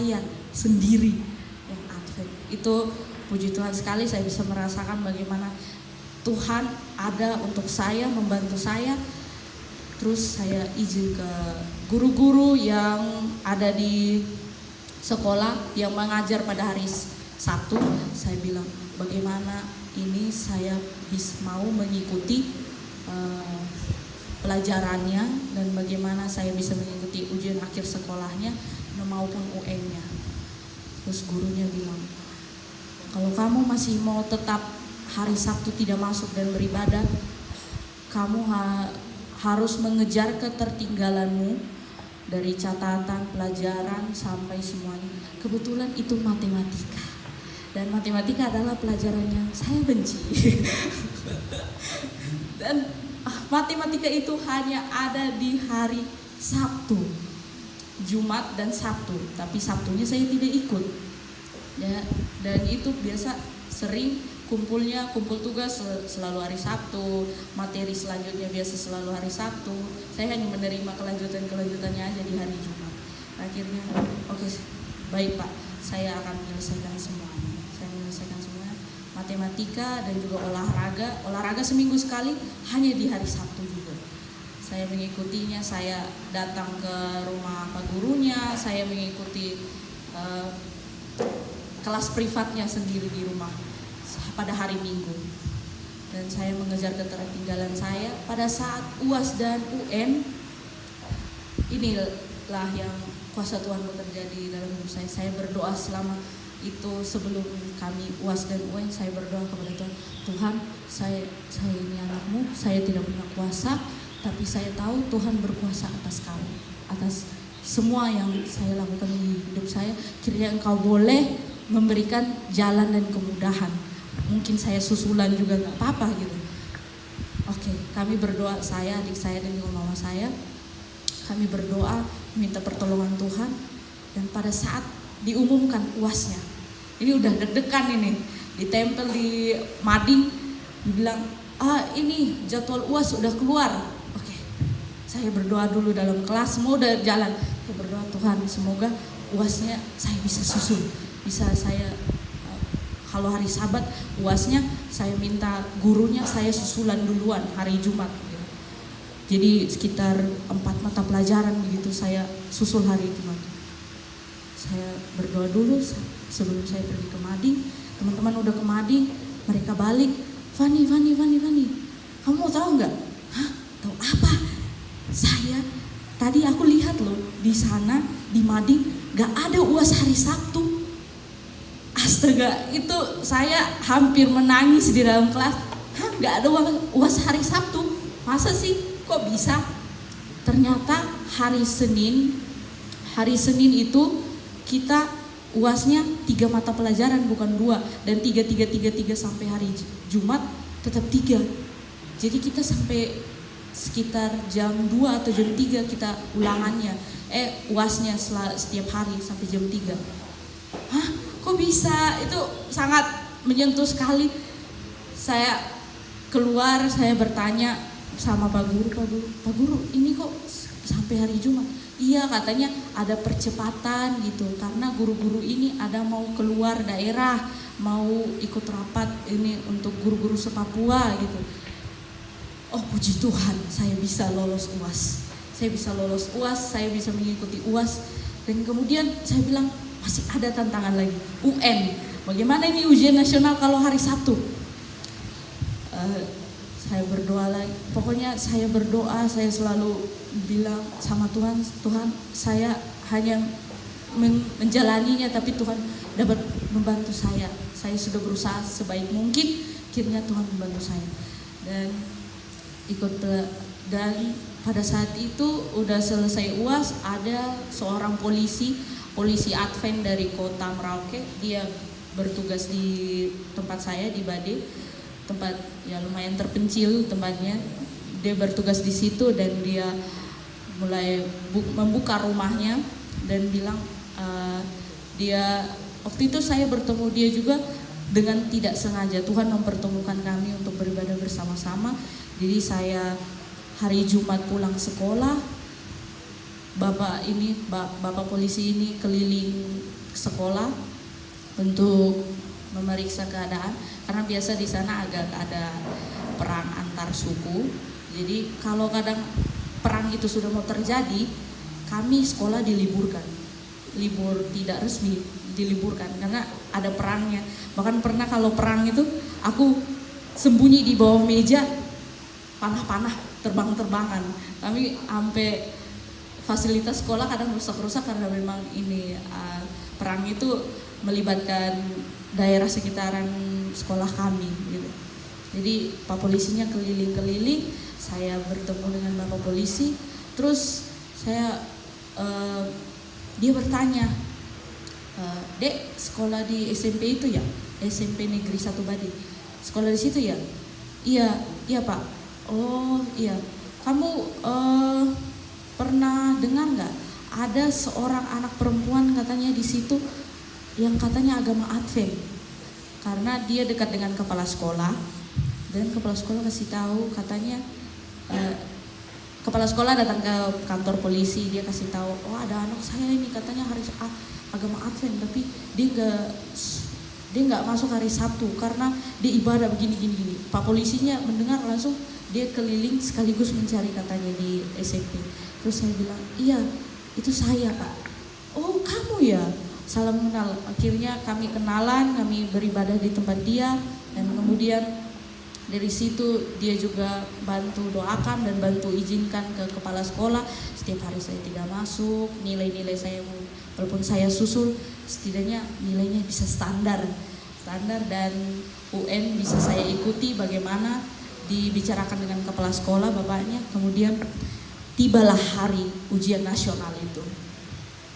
saya sendiri yang Advent. Itu puji Tuhan sekali, saya bisa merasakan bagaimana Tuhan ada untuk saya, membantu saya. Terus saya izin ke guru-guru yang ada di sekolah yang mengajar pada hari Sabtu. Saya bilang, bagaimana ini saya mau mengikuti pelajarannya dan bagaimana saya bisa mengikuti ujian akhir sekolahnya maupun UN-nya. Terus gurunya bilang, kalau kamu masih mau tetap hari Sabtu tidak masuk dan beribadah, kamu harus mengejar ketertinggalanmu dari catatan, pelajaran sampai semuanya. Kebetulan itu matematika, dan matematika adalah pelajaran yang saya benci. Dan matematika itu hanya ada di hari Sabtu, Jumat dan Sabtu, tapi Sabtunya saya tidak ikut. Ya, dan itu biasa sering kumpul tugas selalu hari Sabtu, materi selanjutnya biasa selalu hari Sabtu. Saya hanya menerima kelanjutannya aja di hari Jumat. Akhirnya, oke, baik Pak, saya akan menyelesaikan semuanya. Matematika dan juga olahraga seminggu sekali hanya di hari Sabtu juga. Saya mengikutinya, saya datang ke rumah pak gurunya, saya mengikuti kelas privatnya sendiri di rumah pada hari Minggu. Dan saya mengejar ketertinggalan saya pada saat UAS dan UN. Inilah yang kuasa Tuhan bekerja di dalam hidup saya. Saya berdoa selama itu sebelum kami UAS dan UN, saya berdoa kepada Tuhan, Tuhan, saya ini anakmu, saya tidak punya kuasa, tapi saya tahu Tuhan berkuasa atas kami, atas semua yang saya lakukan di hidup saya. Kiranya Engkau boleh memberikan jalan dan kemudahan. Mungkin saya susulan juga gak apa-apa gitu. Oke, kami berdoa, saya, adik saya dan juga mama saya, kami berdoa minta pertolongan Tuhan. Dan pada saat diumumkan UASnya, ini udah deg-degan ini, ditempel di mading, dibilang, ini jadwal UAS udah keluar. Oke, saya berdoa dulu dalam kelas, semua udah jalan. Saya berdoa, Tuhan semoga UASnya saya bisa susul, bisa saya, kalau hari Sabat UASnya saya minta gurunya saya susulan duluan hari Jumat. Jadi sekitar 4 mata pelajaran begitu saya susul hari Jumat. Saya berdoa dulu sebelum saya pergi ke mading. Teman-teman udah ke mading, mereka balik. Fani, kamu mau tahu nggak? Hah? Tahu apa? Saya tadi aku lihat loh di sana di mading nggak ada UAS hari Sabtu. Astaga, itu saya hampir menangis di dalam kelas. Hah? Nggak ada UAS hari Sabtu? Masa sih? Kok bisa? Ternyata hari Senin itu kita UASnya 3 mata pelajaran bukan 2, dan 3 sampai hari Jumat tetap 3. Jadi kita sampai sekitar jam 2 atau jam 3 kita ulangannya, UASnya setiap hari sampai jam 3. Hah? Kok bisa? Itu sangat menyentuh sekali. Saya keluar, saya bertanya sama Pak Guru, ini kok sampai hari Jumat? Iya, katanya ada percepatan gitu, karena guru-guru ini ada mau keluar daerah, mau ikut rapat ini untuk guru-guru se-Papua gitu. Oh puji Tuhan, saya bisa lolos UAS, saya bisa mengikuti UAS. Dan kemudian saya bilang, masih ada tantangan lagi, UN. Bagaimana ini ujian nasional kalau hari Sabtu? Saya berdoa lagi, pokoknya saya berdoa, saya selalu bilang sama Tuhan, saya hanya menjalaninya, tapi Tuhan dapat membantu saya sudah berusaha sebaik mungkin, akhirnya Tuhan membantu saya. Dan pada saat itu udah selesai UAS, ada seorang polisi Advent dari kota Merauke, dia bertugas di tempat saya di Bade, tempat ya lumayan terpencil tempatnya. Dia bertugas di situ dan dia mulai membuka rumahnya dan bilang dia waktu itu saya bertemu dia juga dengan tidak sengaja. Tuhan mempertemukan kami untuk beribadah bersama-sama. Jadi saya hari Jumat pulang sekolah, bapak polisi ini keliling sekolah untuk memeriksa keadaan, karena biasa di sana agak ada perang antar suku. Jadi kalau kadang perang itu sudah mau terjadi, kami sekolah diliburkan, libur tidak resmi diliburkan karena ada perangnya. Bahkan pernah kalau perang itu aku sembunyi di bawah meja, panah-panah terbang-terbangan. Kami sampai fasilitas sekolah kadang rusak-rusak karena memang ini perang itu melibatkan daerah sekitaran sekolah kami gitu. Jadi Pak Polisinya keliling-keliling, saya bertemu dengan Bapak Polisi, terus saya dia bertanya, "Dek, sekolah di SMP itu ya? SMP Negeri 1 Badi. Sekolah di situ ya?" "Iya, iya Pak." "Oh iya, kamu pernah dengar nggak ada seorang anak perempuan katanya di situ yang katanya agama Advent?" Karena dia dekat dengan kepala sekolah dan kepala sekolah kasih tahu katanya kepala sekolah datang ke kantor polisi, dia kasih tahu, "Oh ada anak saya ini katanya hari agama Advent tapi dia nggak masuk hari Sabtu karena dia ibadah begini." Pak Polisinya mendengar langsung dia keliling sekaligus mencari katanya di SMP. Terus saya bilang, "Iya, itu saya Pak." "Oh kamu ya?" Salam kenal. Akhirnya kami kenalan, kami beribadah di tempat dia, dan kemudian dari situ dia juga bantu doakan dan bantu izinkan ke kepala sekolah. Setiap hari saya tidak masuk, nilai-nilai saya walaupun saya susul, setidaknya nilainya bisa standar dan UN bisa saya ikuti bagaimana dibicarakan dengan kepala sekolah bapaknya. Kemudian tibalah hari ujian nasional itu.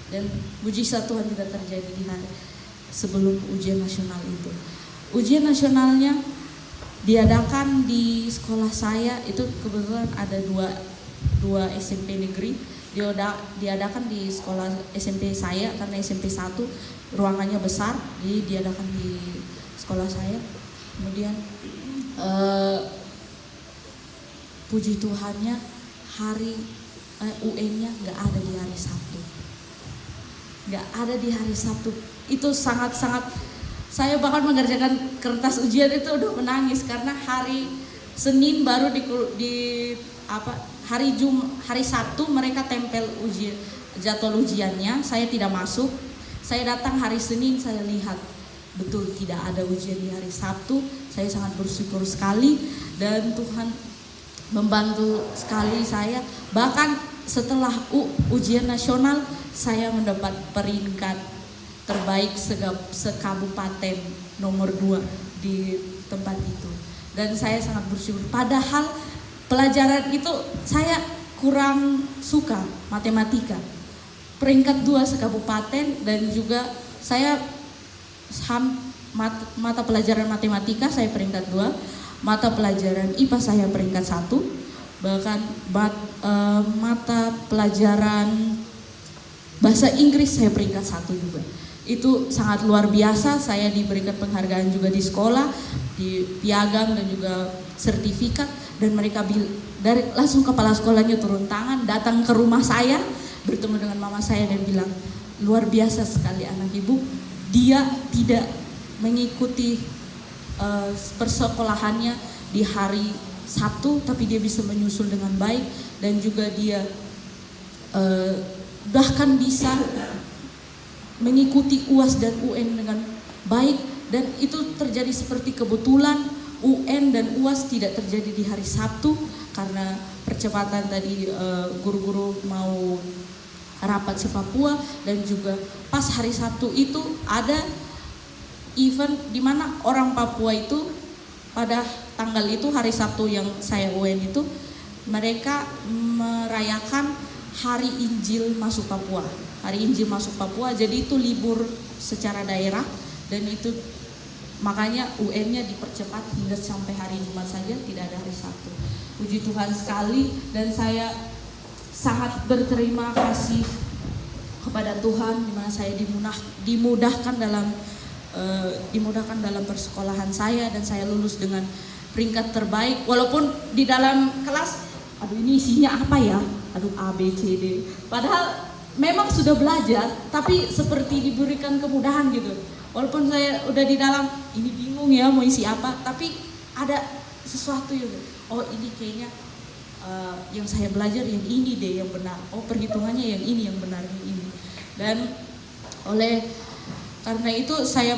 Dan mujizat Tuhan juga terjadi di hari sebelum ujian nasional itu. Ujian nasionalnya diadakan di sekolah saya, itu kebetulan ada dua SMP negeri. Diadakan di sekolah SMP saya karena SMP 1 ruangannya besar, jadi diadakan di sekolah saya. Kemudian puji Tuhannya hari UN-nya nggak ada di hari Sabtu. Nggak ada di hari Sabtu. Itu sangat-sangat, saya bahkan mengerjakan kertas ujian itu udah menangis karena hari Senin baru hari Sabtu mereka tempel jadwal ujiannya, saya tidak masuk. Saya datang hari Senin, saya lihat betul tidak ada ujian di hari Sabtu. Saya sangat bersyukur sekali dan Tuhan membantu sekali saya. Bahkan setelah ujian nasional saya mendapat peringkat terbaik sekabupaten nomor 2 di tempat itu. Dan saya sangat bersyukur. Padahal pelajaran itu saya kurang suka, matematika. Peringkat 2 sekabupaten, dan juga saya mata pelajaran matematika saya peringkat 2, mata pelajaran IPA saya peringkat 1. Bahkan mata pelajaran bahasa Inggris saya peringkat 1 juga. Itu sangat luar biasa. Saya diberikan penghargaan juga di sekolah, di piagam dan juga sertifikat. Dan mereka dari langsung kepala sekolahnya turun tangan, datang ke rumah saya, bertemu dengan mama saya dan bilang, "Luar biasa sekali anak ibu. Dia tidak mengikuti persekolahannya di hari Sabtu, tapi dia bisa menyusul dengan baik, dan juga dia bahkan bisa mengikuti UAS dan UN dengan baik." Dan itu terjadi seperti kebetulan, UN dan UAS tidak terjadi di hari Sabtu karena percepatan tadi guru-guru mau rapat se-Papua, dan juga pas hari Sabtu itu ada event di mana orang Papua itu pada tanggal itu, hari Sabtu yang saya UN itu, mereka merayakan Hari Injil Masuk Papua. Hari Injil Masuk Papua, jadi itu libur secara daerah, dan itu makanya UN-nya dipercepat hingga sampai hari Jumat saja, tidak ada hari Sabtu. Puji Tuhan sekali, dan saya sangat berterima kasih kepada Tuhan di mana saya dimudahkan dalam persekolahan saya, dan saya lulus dengan peringkat terbaik. Walaupun di dalam kelas, aduh ini isinya apa ya? Aduh A, B, C, D. Padahal memang sudah belajar, tapi seperti diberikan kemudahan gitu. Walaupun saya udah di dalam, ini bingung ya mau isi apa, tapi ada sesuatu yang, oh ini kayaknya yang saya belajar yang ini deh yang benar. Oh perhitungannya yang ini yang benar yang ini. Dan karena itu saya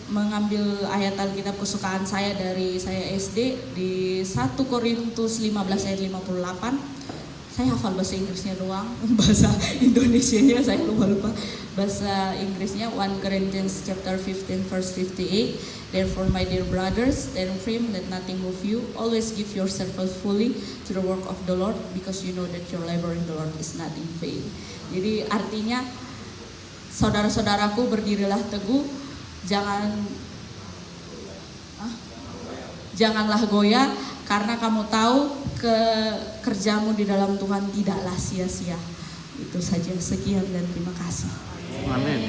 mengambil ayat Alkitab kesukaan saya dari saya SD di 1 Korintus 15 ayat 58. Saya hafal bahasa Inggrisnya doang, bahasa Indonesianya saya lupa. Bahasa Inggrisnya 1 Corinthians chapter 15 verse 58. Therefore my dear brothers, stand firm, let nothing move you. Always give yourself fully to the work of the Lord, because you know that your labor in the Lord is not in vain. Jadi artinya, saudara-saudaraku, berdirilah teguh, janganlah goyah, karena kamu tahu kerjamu di dalam Tuhan tidaklah sia-sia. Itu saja, sekian dan terima kasih. Amin.